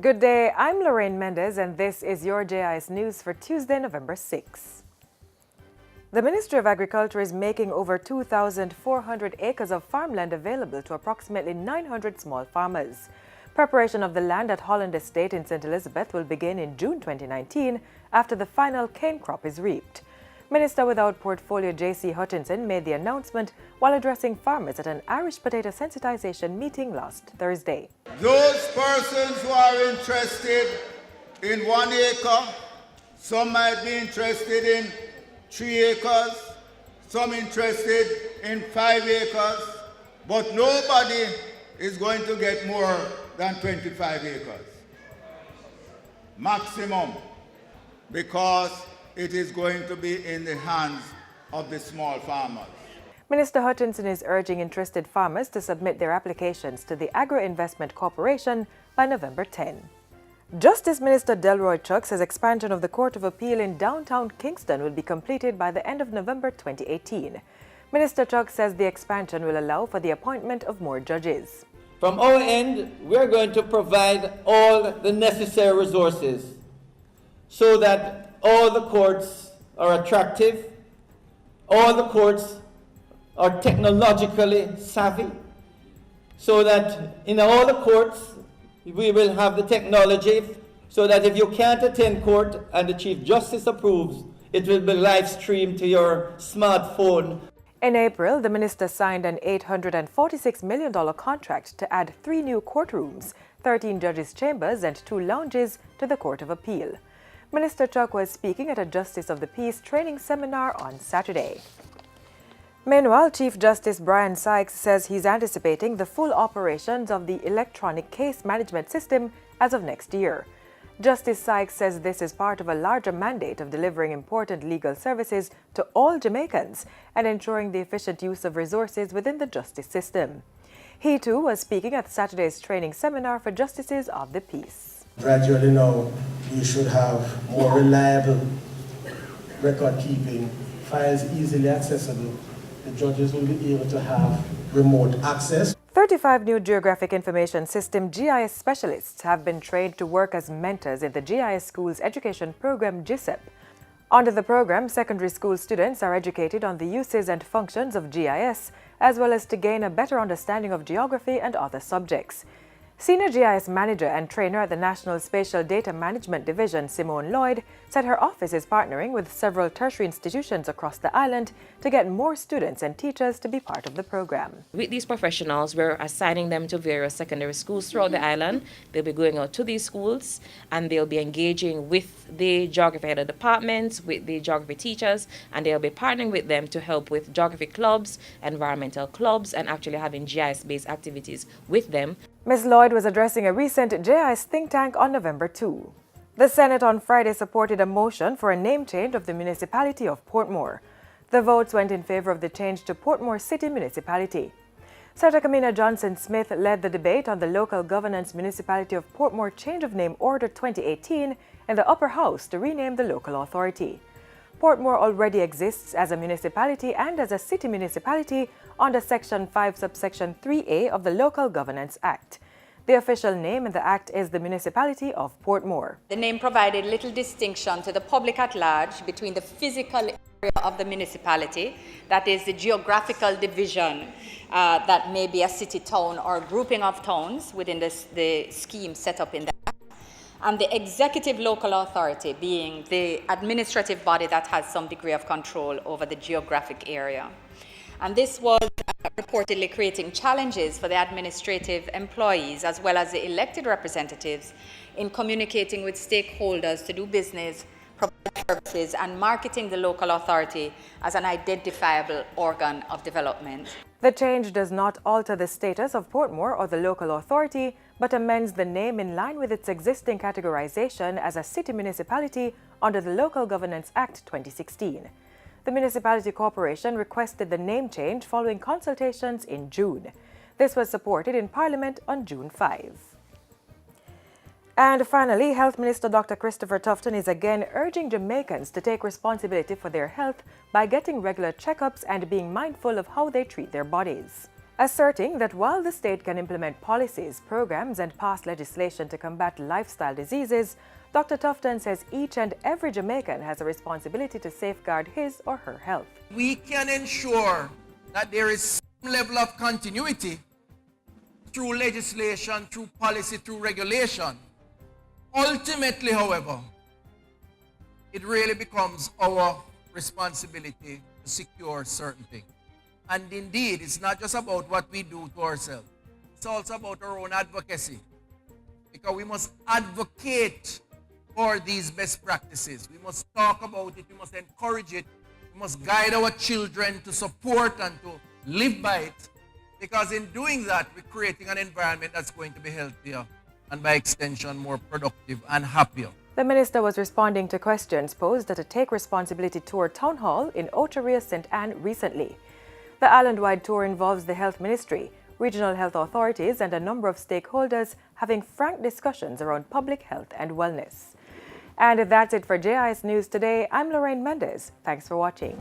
Good day, I'm Lorraine Mendez and this is your JIS News for Tuesday, November 6. The Ministry of Agriculture is making over 2,400 acres of farmland available to approximately 900 small farmers. Preparation of the land at Holland Estate in St. Elizabeth will begin in June 2019 after the final cane crop is reaped. Minister without portfolio J.C. Hutchinson made the announcement while addressing farmers at an Irish potato sensitization meeting last Thursday. Those persons who are interested in 1 acre, some might be interested in 3 acres, some interested in 5 acres, but nobody is going to get more than 25 acres. Maximum, because it is going to be in the hands of the small farmers. Minister Hutchinson is urging interested farmers to submit their applications to the Agro-Investment Corporation by November 10. Justice Minister Delroy Chuck says expansion of the Court of Appeal in downtown Kingston will be completed by the end of November 2018. Minister Chuck says the expansion will allow for the appointment of more judges. From our end, we are going to provide all the necessary resources so that all the courts are attractive, all the courts are technologically savvy, so that in all the courts we will have the technology so that if you can't attend court and the Chief Justice approves, it will be live streamed to your smartphone. In April, the minister signed an $846 million contract to add 3 new courtrooms, 13 judges' chambers and 2 lounges to the Court of Appeal. Minister Chuck was speaking at a Justice of the Peace training seminar on Saturday. Meanwhile, Chief Justice Brian Sykes says he's anticipating the full operations of the electronic case management system as of next year. Justice Sykes says this is part of a larger mandate of delivering important legal services to all Jamaicans and ensuring the efficient use of resources within the justice system. He too was speaking at Saturday's training seminar for Justices of the Peace. Gradually now, we should have more reliable record keeping, files easily accessible. The judges will be able to have remote access. 35 new Geographic Information System GIS specialists have been trained to work as mentors in the GIS Schools Education Program GISEP. Under the program, secondary school students are educated on the uses and functions of GIS, as well as to gain a better understanding of geography and other subjects. Senior GIS Manager and Trainer at the National Spatial Data Management Division, Simone Lloyd, said her office is partnering with several tertiary institutions across the island to get more students and teachers to be part of the program. With these professionals, we're assigning them to various secondary schools throughout the island. They'll be going out to these schools and they'll be engaging with the geography head of departments, with the geography teachers, and they'll be partnering with them to help with geography clubs, environmental clubs, and actually having GIS-based activities with them. Ms. Lloyd was addressing a recent JIS think tank on November 2. The Senate on Friday supported a motion for a name change of the municipality of Portmore. The votes went in favor of the change to Portmore City Municipality. Senator Kamina Johnson-Smith led the debate on the Local Governance Municipality of Portmore Change of Name Order 2018 in the Upper House to rename the local authority. Portmore already exists as a municipality and as a city municipality under Section 5, Subsection 3A of the Local Governance Act. The official name in the Act is the Municipality of Portmore. The name provided little distinction to the public at large between the physical area of the municipality, that is the geographical division that may be a city, town, or grouping of towns within the scheme set up in the Act, and the executive local authority being the administrative body that has some degree of control over the geographic area. And this was reportedly creating challenges for the administrative employees as well as the elected representatives in communicating with stakeholders to do business, provide services, and marketing the local authority as an identifiable organ of development. The change does not alter the status of Portmore or the local authority, but amends the name in line with its existing categorization as a city municipality under the Local Governance Act 2016. The Municipality Corporation requested the name change following consultations in June. This was supported in Parliament on June 5. And finally, Health Minister Dr. Christopher Tufton is again urging Jamaicans to take responsibility for their health by getting regular checkups and being mindful of how they treat their bodies. asserting that while the state can implement policies, programs, and pass legislation to combat lifestyle diseases, Dr. Tufton says each and every Jamaican has a responsibility to safeguard his or her health. We can ensure that there is some level of continuity through legislation, through policy, through regulation. Ultimately, however, it really becomes our responsibility to secure certain things. And indeed, it's not just about what we do to ourselves. It's also about our own advocacy. Because we must advocate for these best practices. We must talk about it. We must encourage it. We must guide our children to support and to live by it. Because in doing that, we're creating an environment that's going to be healthier and by extension more productive and happier. The minister was responding to questions posed at a Take Responsibility Tour town hall in Oteria, St. Anne recently. The island-wide tour involves the Health Ministry, regional health authorities, and a number of stakeholders having frank discussions around public health and wellness. And that's it for JIS News Today. I'm Lorraine Mendez. Thanks for watching.